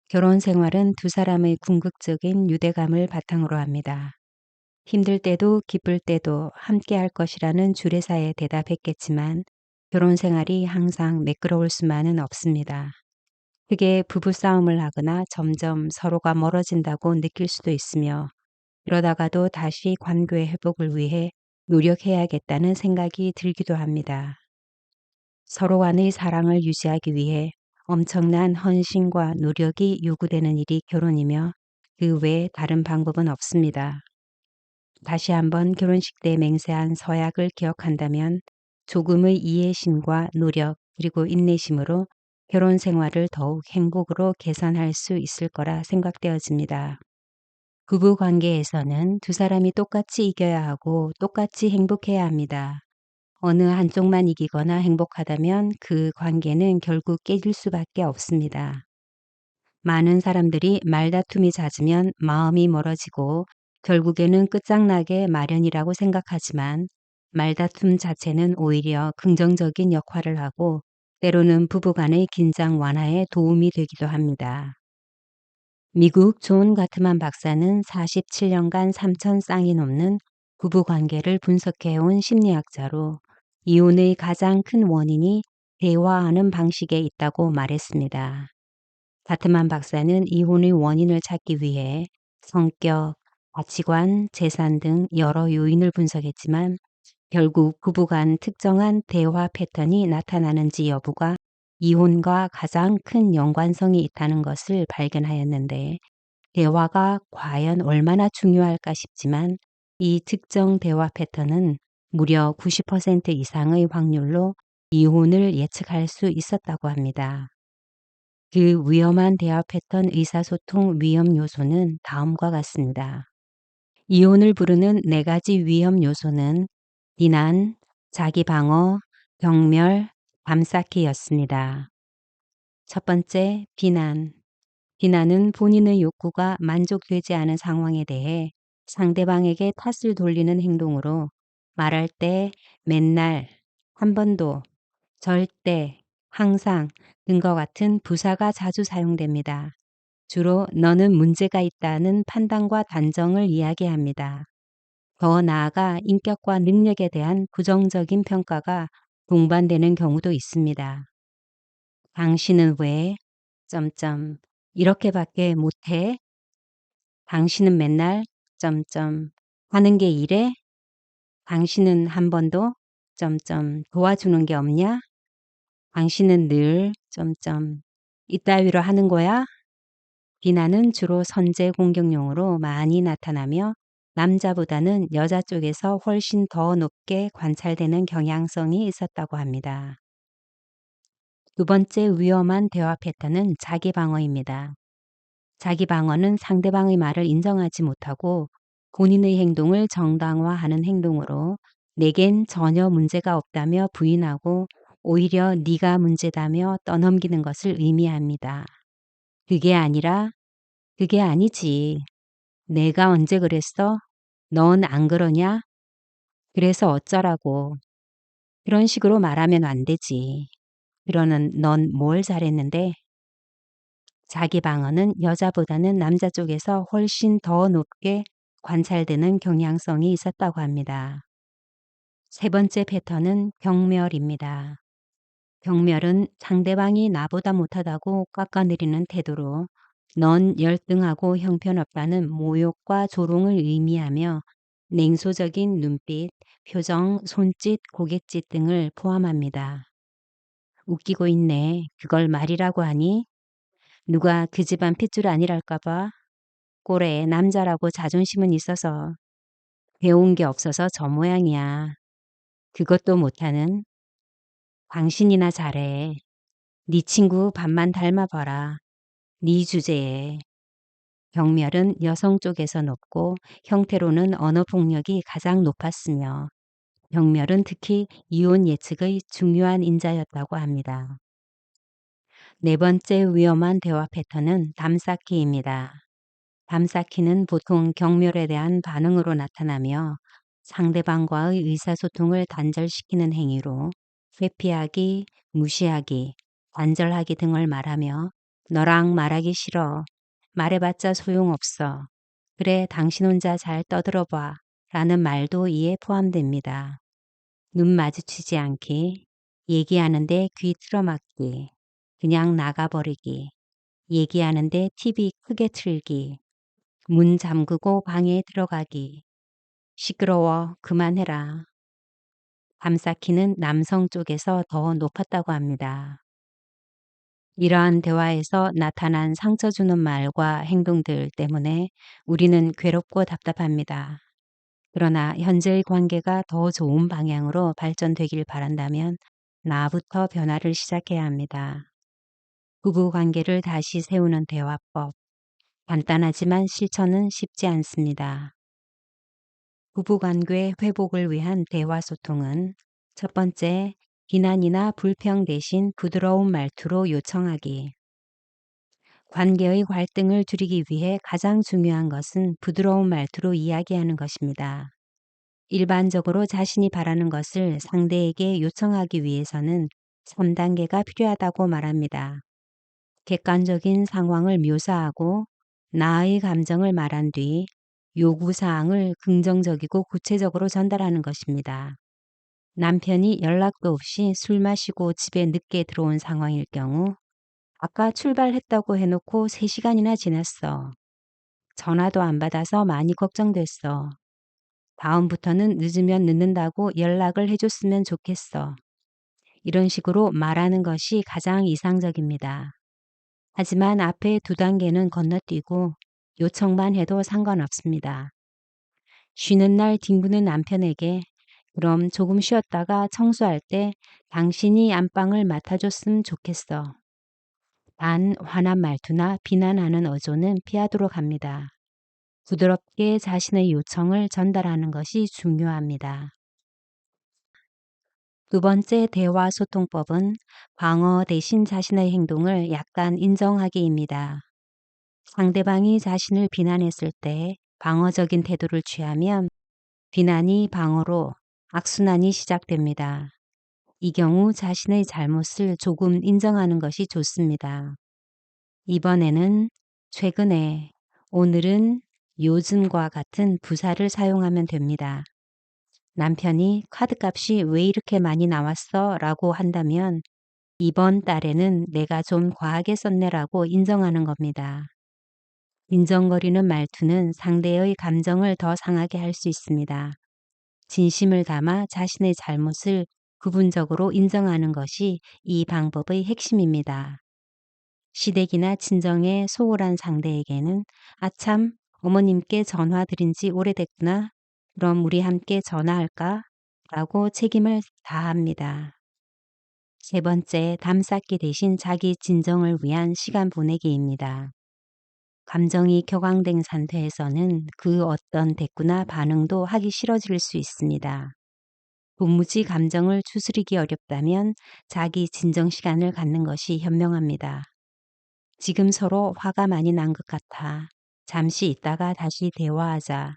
결혼 생활은 두 사람의 궁극적인 유대감을 바탕으로 합니다. 힘들 때도 기쁠 때도 함께 할 것이라는 주례사에 대답했겠지만 결혼 생활이 항상 매끄러울 수만은 없습니다. 크게 부부싸움을 하거나 점점 서로가 멀어진다고 느낄 수도 있으며 그러다가도 다시 관계의 회복을 위해 노력해야겠다는 생각이 들기도 합니다. 서로 간의 사랑을 유지하기 위해 엄청난 헌신과 노력이 요구되는 일이 결혼이며 그 외에 다른 방법은 없습니다. 다시 한번 결혼식 때 맹세한 서약을 기억한다면 조금의 이해심과 노력 그리고 인내심으로 결혼 생활을 더욱 행복으로 개선할 수 있을 거라 생각되어집니다. 부부 관계에서는 두 사람이 똑같이 이겨야 하고 똑같이 행복해야 합니다. 어느 한쪽만 이기거나 행복하다면 그 관계는 결국 깨질 수밖에 없습니다. 많은 사람들이 말다툼이 잦으면 마음이 멀어지고 결국에는 끝장나게 마련이라고 생각하지만 말다툼 자체는 오히려 긍정적인 역할을 하고 때로는 부부간의 긴장 완화에 도움이 되기도 합니다. 미국 존 가트만 박사는 47년간 3천 쌍이 넘는 부부 관계를 분석해온 심리학자로 이혼의 가장 큰 원인이 대화하는 방식에 있다고 말했습니다. 가트만 박사는 이혼의 원인을 찾기 위해 성격, 가치관, 재산 등 여러 요인을 분석했지만 결국 부부 간 특정한 대화 패턴이 나타나는지 여부가 이혼과 가장 큰 연관성이 있다는 것을 발견하였는데 대화가 과연 얼마나 중요할까 싶지만 이 특정 대화 패턴은 무려 90% 이상의 확률로 이혼을 예측할 수 있었다고 합니다. 그 위험한 대화 패턴 의사소통 위험 요소는 다음과 같습니다. 이혼을 부르는 4가지 위험 요소는 비난, 자기 방어, 경멸, 담쌓기였습니다. 첫 번째, 비난. 비난은 본인의 욕구가 만족되지 않은 상황에 대해 상대방에게 탓을 돌리는 행동으로 말할 때 맨날, 한 번도, 절대, 항상 등과 같은 부사가 자주 사용됩니다. 주로 너는 문제가 있다는 판단과 단정을 이야기합니다. 더 나아가 인격과 능력에 대한 부정적인 평가가 동반되는 경우도 있습니다. 당신은 왜? 점점 이렇게밖에 못해? 당신은 맨날 점점 하는 게 이래? 당신은 한 번도 점점 도와주는 게 없냐? 당신은 늘 점점 이따위로 하는 거야? 비난은 주로 선제 공격용으로 많이 나타나며 남자보다는 여자 쪽에서 훨씬 더 높게 관찰되는 경향성이 있었다고 합니다. 두 번째 위험한 대화 패턴은 자기 방어입니다. 자기 방어는 상대방의 말을 인정하지 못하고 본인의 행동을 정당화하는 행동으로 내겐 전혀 문제가 없다며 부인하고 오히려 네가 문제다며 떠넘기는 것을 의미합니다. 그게 아니라 그게 아니지. 내가 언제 그랬어? 넌 안 그러냐? 그래서 어쩌라고. 그런 식으로 말하면 안 되지. 그러는 넌 뭘 잘했는데? 자기 방어는 여자보다는 남자 쪽에서 훨씬 더 높게 관찰되는 경향성이 있었다고 합니다. 세 번째 패턴은 경멸입니다. 경멸은 상대방이 나보다 못하다고 깎아내리는 태도로 넌 열등하고 형편없다는 모욕과 조롱을 의미하며 냉소적인 눈빛, 표정, 손짓, 고갯짓 등을 포함합니다. 웃기고 있네. 그걸 말이라고 하니? 누가 그 집안 핏줄 아니랄까봐? 꼴에 남자라고 자존심은 있어서 배운 게 없어서 저 모양이야. 그것도 못하는? 당신이나 잘해. 네 친구 반만 닮아봐라. 네 주제에. 경멸은 여성 쪽에서 높고 형태로는 언어폭력이 가장 높았으며 경멸은 특히 이혼 예측의 중요한 인자였다고 합니다. 네 번째 위험한 대화 패턴은 담쌓기입니다. 담쌓기는 보통 경멸에 대한 반응으로 나타나며 상대방과의 의사소통을 단절시키는 행위로 회피하기, 무시하기, 단절하기 등을 말하며 너랑 말하기 싫어. 말해봤자 소용없어. 그래, 당신 혼자 잘 떠들어봐. 라는 말도 이에 포함됩니다. 눈 마주치지 않기, 얘기하는데 귀 틀어막기, 그냥 나가버리기, 얘기하는데 TV 크게 틀기, 문 잠그고 방에 들어가기, 시끄러워, 그만해라. 밤쌓기는 남성 쪽에서 더 높았다고 합니다. 이러한 대화에서 나타난 상처 주는 말과 행동들 때문에 우리는 괴롭고 답답합니다. 그러나 현재의 관계가 더 좋은 방향으로 발전되길 바란다면 나부터 변화를 시작해야 합니다. 부부 관계를 다시 세우는 대화법. 간단하지만 실천은 쉽지 않습니다. 부부 관계 회복을 위한 대화 소통은 첫 번째, 비난이나 불평 대신 부드러운 말투로 요청하기. 관계의 갈등을 줄이기 위해 가장 중요한 것은 부드러운 말투로 이야기하는 것입니다. 일반적으로 자신이 바라는 것을 상대에게 요청하기 위해서는 3단계가 필요하다고 말합니다. 객관적인 상황을 묘사하고 나의 감정을 말한 뒤 요구사항을 긍정적이고 구체적으로 전달하는 것입니다. 남편이 연락도 없이 술 마시고 집에 늦게 들어온 상황일 경우 아까 출발했다고 해놓고 3시간이나 지났어. 전화도 안 받아서 많이 걱정됐어. 다음부터는 늦으면 늦는다고 연락을 해줬으면 좋겠어. 이런 식으로 말하는 것이 가장 이상적입니다. 하지만 앞에 2단계는 건너뛰고 요청만 해도 상관없습니다. 쉬는 날 뒹구는 남편에게 그럼 조금 쉬었다가 청소할 때 당신이 안방을 맡아줬으면 좋겠어. 단 화난 말투나 비난하는 어조는 피하도록 합니다. 부드럽게 자신의 요청을 전달하는 것이 중요합니다. 두 번째 대화 소통법은 방어 대신 자신의 행동을 약간 인정하기입니다. 상대방이 자신을 비난했을 때 방어적인 태도를 취하면 비난이 방어로 악순환이 시작됩니다. 이 경우 자신의 잘못을 조금 인정하는 것이 좋습니다. 이번에는 최근에, 오늘은, 요즘과 같은 부사를 사용하면 됩니다. 남편이 카드값이 왜 이렇게 많이 나왔어? 라고 한다면 이번 달에는 내가 좀 과하게 썼네라고 인정하는 겁니다. 인정거리는 말투는 상대의 감정을 더 상하게 할 수 있습니다. 진심을 담아 자신의 잘못을 부분적으로 인정하는 것이 이 방법의 핵심입니다. 시댁이나 친정에 소홀한 상대에게는 아참, 어머님께 전화 드린 지 오래됐구나. 그럼 우리 함께 전화할까? 라고 책임을 다합니다. 세 번째, 담쌓기 대신 자기 진정을 위한 시간 보내기입니다. 감정이 격앙된 상태에서는 그 어떤 대꾸나 반응도 하기 싫어질 수 있습니다. 도무지 감정을 추스리기 어렵다면 자기 진정 시간을 갖는 것이 현명합니다. 지금 서로 화가 많이 난 것 같아. 잠시 있다가 다시 대화하자.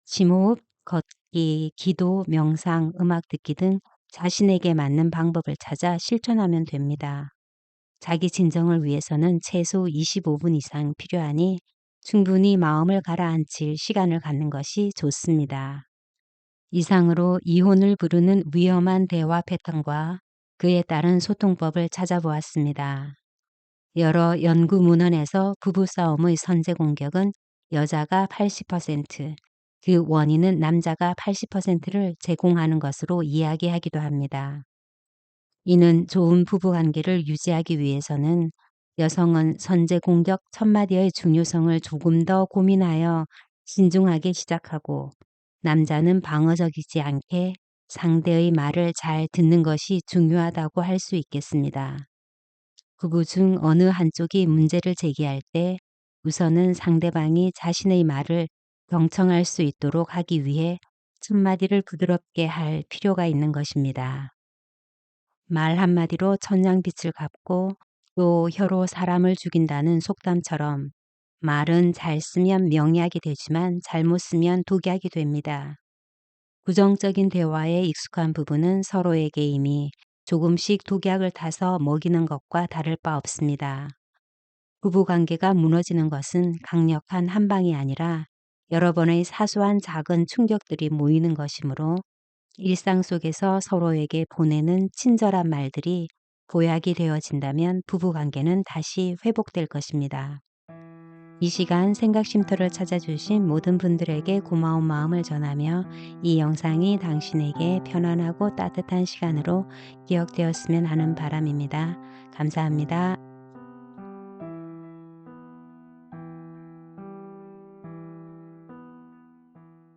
심호흡, 걷기, 기도, 명상, 음악 듣기 등 자신에게 맞는 방법을 찾아 실천하면 됩니다. 자기 진정을 위해서는 최소 25분 이상 필요하니 충분히 마음을 가라앉힐 시간을 갖는 것이 좋습니다. 이상으로 이혼을 부르는 위험한 대화 패턴과 그에 따른 소통법을 찾아보았습니다. 여러 연구 문헌에서 부부싸움의 선제 공격은 여자가 80%, 그 원인은 남자가 80%를 제공하는 것으로 이야기하기도 합니다. 이는 좋은 부부관계를 유지하기 위해서는 여성은 선제 공격 1000마디의 중요성을 조금 더 고민하여 신중하게 시작하고 남자는 방어적이지 않게 상대의 말을 잘 듣는 것이 중요하다고 할 수 있겠습니다. 부부 중 어느 한쪽이 문제를 제기할 때 우선은 상대방이 자신의 말을 경청할 수 있도록 하기 위해 1000마디를 부드럽게 할 필요가 있는 것입니다. 말 한마디로 천냥빛을 갚고 또 혀로 사람을 죽인다는 속담처럼 말은 잘 쓰면 명약이 되지만 잘못 쓰면 독약이 됩니다. 부정적인 대화에 익숙한 부부는 서로에게 이미 조금씩 독약을 타서 먹이는 것과 다를 바 없습니다. 부부관계가 무너지는 것은 강력한 한 방이 아니라 여러 번의 사소한 작은 충격들이 모이는 것이므로 일상 속에서 서로에게 보내는 친절한 말들이 보약이 되어진다면 부부관계는 다시 회복될 것입니다. 이 시간 생각 쉼터를 찾아주신 모든 분들에게 고마운 마음을 전하며 이 영상이 당신에게 편안하고 따뜻한 시간으로 기억되었으면 하는 바람입니다. 감사합니다.